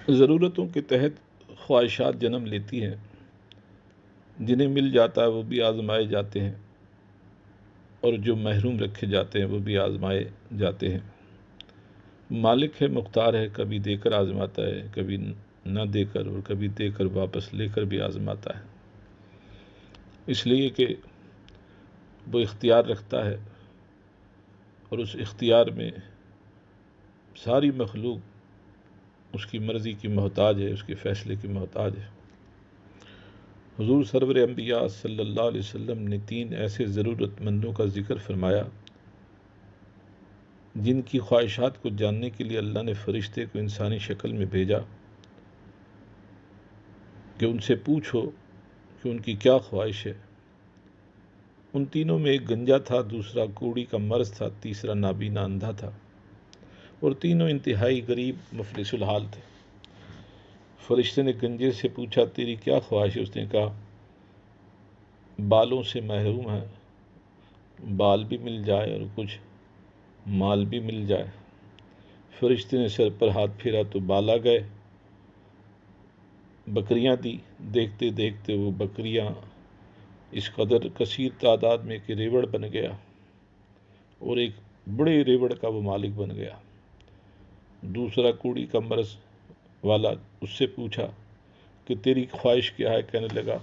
ضرورتوں کے تحت خواہشات جنم لیتی ہیں، جنہیں مل جاتا ہے وہ بھی آزمائے جاتے ہیں، اور جو محروم رکھے جاتے ہیں وہ بھی آزمائے جاتے ہیں۔ مالک ہے، مختار ہے، کبھی دے کر آزماتا ہے، کبھی نہ دے کر، اور کبھی دے کر واپس لے کر بھی آزماتا ہے، اس لیے کہ وہ اختیار رکھتا ہے، اور اس اختیار میں ساری مخلوق اس کی مرضی کی محتاج ہے، اس کے فیصلے کی محتاج ہے۔ حضور سرور انبیاء صلی اللہ علیہ وسلم نے 3 ایسے ضرورت مندوں کا ذکر فرمایا جن کی خواہشات کو جاننے کے لیے اللہ نے فرشتے کو انسانی شکل میں بھیجا کہ ان سے پوچھو کہ ان کی کیا خواہش ہے۔ ان تینوں میں ایک گنجا تھا، دوسرا کوڑی کا مرض تھا، تیسرا نابینا اندھا تھا، اور تینوں انتہائی غریب مفلس الحال تھے۔ فرشتے نے گنجے سے پوچھا، تیری کیا خواہش ہے؟ اس نے کہا، بالوں سے محروم ہے، بال بھی مل جائے اور کچھ مال بھی مل جائے۔ فرشتے نے سر پر ہاتھ پھیرا تو بال آ گئے، بکریاں دی، دیکھتے دیکھتے وہ بکریاں اس قدر کثیر تعداد میں کہ ریوڑ بن گیا، اور ایک بڑے ریوڑ کا وہ مالک بن گیا۔ دوسرا کوڑی کا مرض والا اس سے پوچھا کہ تیری خواہش کیا ہے؟ کہنے لگا،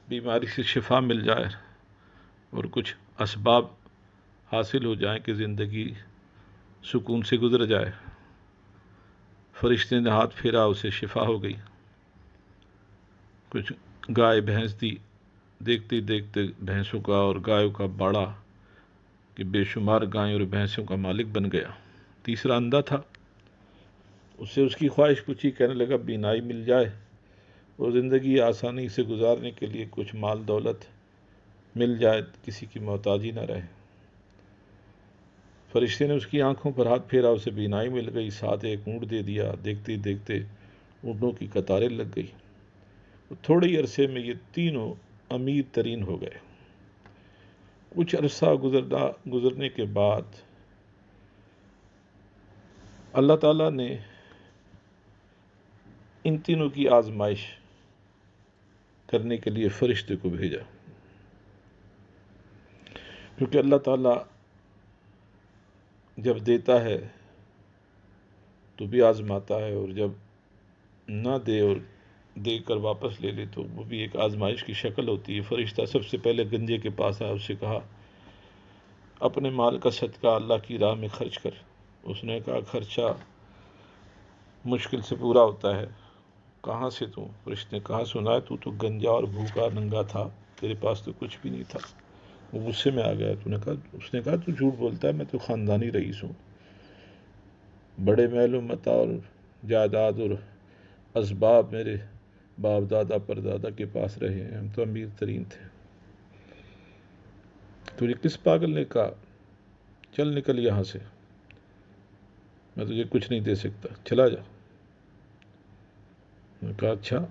بیماری سے شفا مل جائے اور کچھ اسباب حاصل ہو جائیں کہ زندگی سکون سے گزر جائے۔ فرشتے نے ہاتھ پھیرا، اسے شفا ہو گئی۔ کچھ گائے بھینس دی، دیکھتے دیکھتے بھینسوں کا اور گایوں کا باڑا کہ بے شمار گائیں اور بھینسوں کا مالک بن گیا۔ تیسرا اندھا تھا، اس سے اس کی خواہش پوچھی، کہنے لگا، بینائی مل جائے اور زندگی آسانی سے گزارنے کے لیے کچھ مال دولت مل جائے، کسی کی محتاجی نہ رہے۔ فرشتے نے اس کی آنکھوں پر ہاتھ پھیرا، اسے بینائی مل گئی، ساتھ ایک اونٹ دے دیا۔ دیکھتے دیکھتے اونٹوں کی قطاریں لگ گئی، تھوڑے ہی عرصے میں یہ تینوں امیر ترین ہو گئے۔ کچھ عرصہ گزرنے کے بعد اللہ تعالیٰ نے ان تینوں کی آزمائش کرنے کے لیے فرشتے کو بھیجا، کیونکہ اللہ تعالیٰ جب دیتا ہے تو بھی آزماتا ہے، اور جب نہ دے اور دے کر واپس لے لے تو وہ بھی ایک آزمائش کی شکل ہوتی ہے۔ فرشتہ سب سے پہلے گنجے کے پاس آیا، اس سے کہا، اپنے مال کا صدقہ اللہ کی راہ میں خرچ کر۔ اس نے کہا، خرچہ مشکل سے پورا ہوتا ہے، کہاں سے تو؟ فرشتے نے کہا، سنا ہے تو گنجا اور بھوکا ننگا تھا، تیرے پاس تو کچھ بھی نہیں تھا۔ وہ غصے میں آ گیا۔ اس نے کہا، تو جھوٹ بولتا ہے، میں تو خاندانی رئیس ہوں، بڑے محل و متاع اور جائیداد اور اسباب میرے باپ دادا پر دادا کے پاس رہے ہیں، ہم تو امیر ترین تھے۔ تجھے کس پاگل نے کہا چل نکل یہاں سے، میں تجھے کچھ نہیں دے سکتا، چلا جا۔ میں نے کہا، اچھا،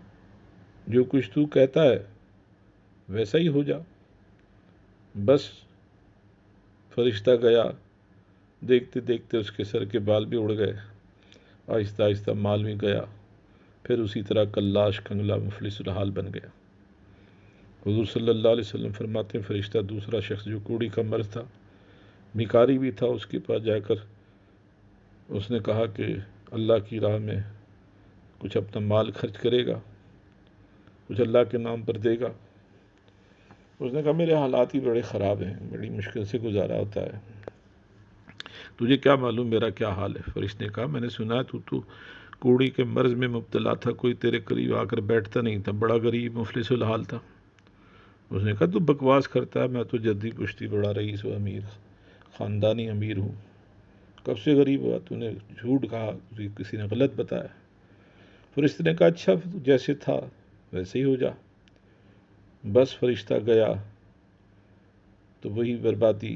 جو کچھ تو کہتا ہے ویسا ہی ہو جا۔ بس فرشتہ گیا، دیکھتے دیکھتے اس کے سر کے بال بھی اڑ گئے، آہستہ آہستہ مال بھی گیا، پھر اسی طرح کلاش کنگلا مفلس الحال بن گیا۔ حضور صلی اللہ علیہ وسلم فرماتے ہیں، فرشتہ دوسرا شخص جو کوڑی کا مرض تھا، بھکاری بھی تھا، اس کے پاس جا کر اس نے کہا کہ اللہ کی راہ میں کچھ اپنا مال خرچ کرے گا، کچھ اللہ کے نام پر دے گا۔ اس نے کہا، میرے حالات ہی بڑے خراب ہیں، بڑی مشکل سے گزارا ہوتا ہے، تجھے کیا معلوم میرا کیا حال ہے؟ فرشتے نے کہا، میں نے سنا ہے تو کوڑی کے مرض میں مبتلا تھا، کوئی تیرے قریب آ کر بیٹھتا نہیں تھا، بڑا غریب مفلس الحال تھا۔ اس نے کہا، تو بکواس کرتا ہے، میں تو جدی پشتی بڑا رئیس و امیر، خاندانی امیر ہوں، کب سے غریب ہوا؟ تو نے جھوٹ کہا، تجھے کسی نے غلط بتایا۔ فرشتے نے کہا، اچھا، جیسے تھا ویسے ہی ہو جا۔ بس فرشتہ گیا تو وہی بربادی،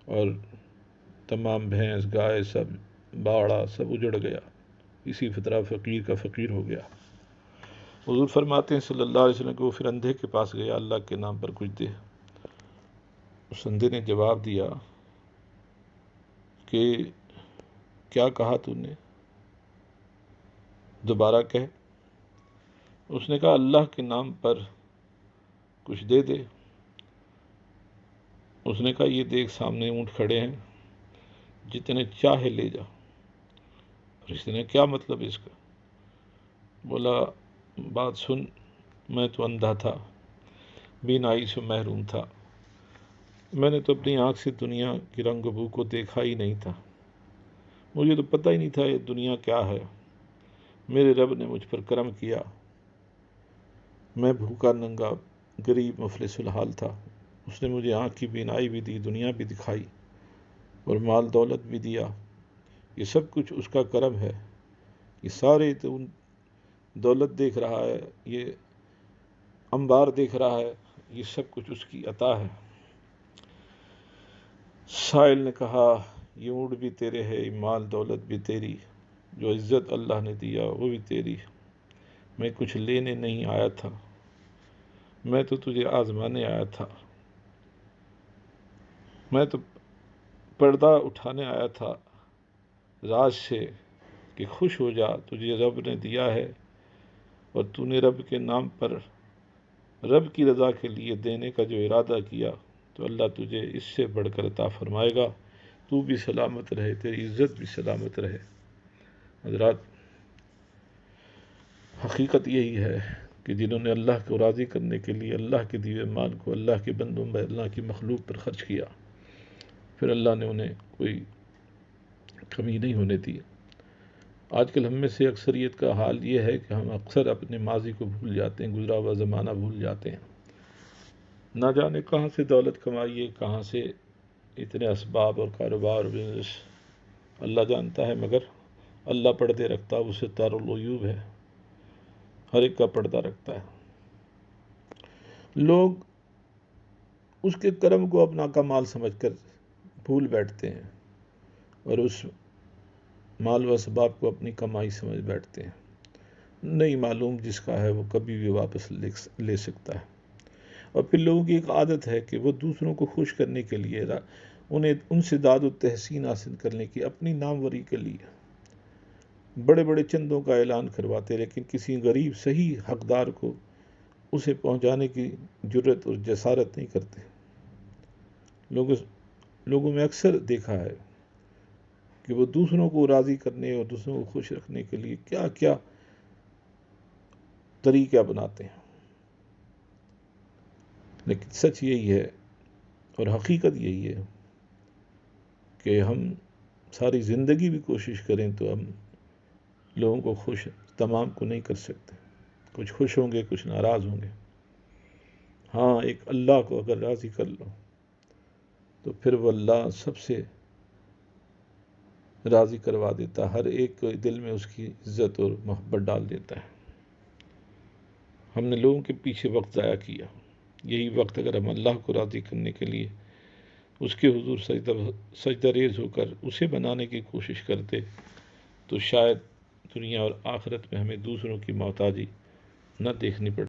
اور تمام بھینس گائے سب باڑا سب اجڑ گیا، اسی طرح فقیر کا فقیر ہو گیا۔ حضور فرماتے ہیں صلی اللہ علیہ وسلم کہ وہ پھر اندھے کے پاس گیا، اللہ کے نام پر کچھ دے۔ اس اندھے نے جواب دیا کہ کیا کہا تو نے؟ دوبارہ کہہ۔ اس نے کہا اللہ کے نام پر کچھ دے دے۔ اس نے کہا یہ دیکھ سامنے اونٹ کھڑے ہیں، جتنے چاہے لے جا۔ فرشتے نے کیا مطلب اس کا؟ بولا بات سن، میں تو اندھا تھا، بینائی سے محروم تھا، میں نے تو اپنی آنکھ سے دنیا کی رنگ و بو کو دیکھا ہی نہیں تھا، مجھے تو پتہ ہی نہیں تھا یہ دنیا کیا ہے۔ میرے رب نے مجھ پر کرم کیا، میں بھوکا ننگا غریب مفلس الحال تھا، اس نے مجھے آنکھ کی بینائی بھی دی، دنیا بھی دکھائی اور مال دولت بھی دیا۔ یہ سب کچھ اس کا کرم ہے۔ یہ سارے تو دولت دیکھ رہا ہے، یہ انبار دیکھ رہا ہے، یہ سب کچھ اس کی عطا ہے۔ سائل نے کہا یہ اونٹ بھی تیرے ہے، یہ مال دولت بھی تیری، جو عزت اللہ نے دیا وہ بھی تیری، میں کچھ لینے نہیں آیا تھا، میں تو تجھے آزمانے آیا تھا، میں تو پردہ اٹھانے آیا تھا راز سے کہ خوش ہو جا، تجھے رب نے دیا ہے اور تو نے رب کے نام پر رب کی رضا کے لیے دینے کا جو ارادہ کیا تو اللہ تجھے اس سے بڑھ کر عطا فرمائے گا، تو بھی سلامت رہے، تیری عزت بھی سلامت رہے۔ حضرات، حقیقت یہی ہے کہ جنہوں نے اللہ کو راضی کرنے کے لیے اللہ کے دیے مال کو اللہ کے بندوں میں اللہ کی مخلوق پر خرچ کیا، پھر اللہ نے انہیں کوئی کمی نہیں ہونے دی۔ آج کل ہم میں سے اکثریت کا حال یہ ہے کہ ہم اکثر اپنے ماضی کو بھول جاتے ہیں، گزرا ہوا زمانہ بھول جاتے ہیں، نہ جانے کہاں سے دولت کمائیے، کہاں سے اتنے اسباب اور کاروبار اور بزنس، اللہ جانتا ہے، مگر اللہ پردے رکھتا ہے، وہ ستار العیوب ہے، ہر ایک کا پردہ رکھتا ہے۔ لوگ اس کے کرم کو اپنا کمال سمجھ کر بھول بیٹھتے ہیں اور اس مال و اسباب کو اپنی کمائی سمجھ بیٹھتے ہیں۔ نہیں معلوم جس کا ہے وہ کبھی بھی واپس لے سکتا ہے۔ اور پھر لوگوں کی ایک عادت ہے کہ وہ دوسروں کو خوش کرنے کے لیے، انہیں ان سے داد و تحسین حاصل کرنے کی، اپنی ناموری کے لیے بڑے بڑے چندوں کا اعلان کرواتے، لیکن کسی غریب صحیح حقدار کو اسے پہنچانے کی جرت اور جسارت نہیں کرتے۔ لوگوں میں اکثر دیکھا ہے کہ وہ دوسروں کو راضی کرنے اور دوسروں کو خوش رکھنے کے لیے کیا کیا طریقہ بناتے ہیں، لیکن سچ یہی ہے اور حقیقت یہی ہے کہ ہم ساری زندگی بھی کوشش کریں تو ہم لوگوں کو خوش تمام کو نہیں کر سکتے، کچھ خوش ہوں گے، کچھ ناراض ہوں گے۔ ہاں، ایک اللہ کو اگر راضی کر لو تو پھر وہ اللہ سب سے راضی کروا دیتا، ہر ایک کے دل میں اس کی عزت اور محبت ڈال دیتا ہے۔ ہم نے لوگوں کے پیچھے وقت ضائع کیا، یہی وقت اگر ہم اللہ کو راضی کرنے کے لیے اس کے حضور سجدہ ریز ہو کر اسے بنانے کی کوشش کرتے تو شاید دنیا اور آخرت میں ہمیں دوسروں کی محتاجی نہ دیکھنی پڑتی۔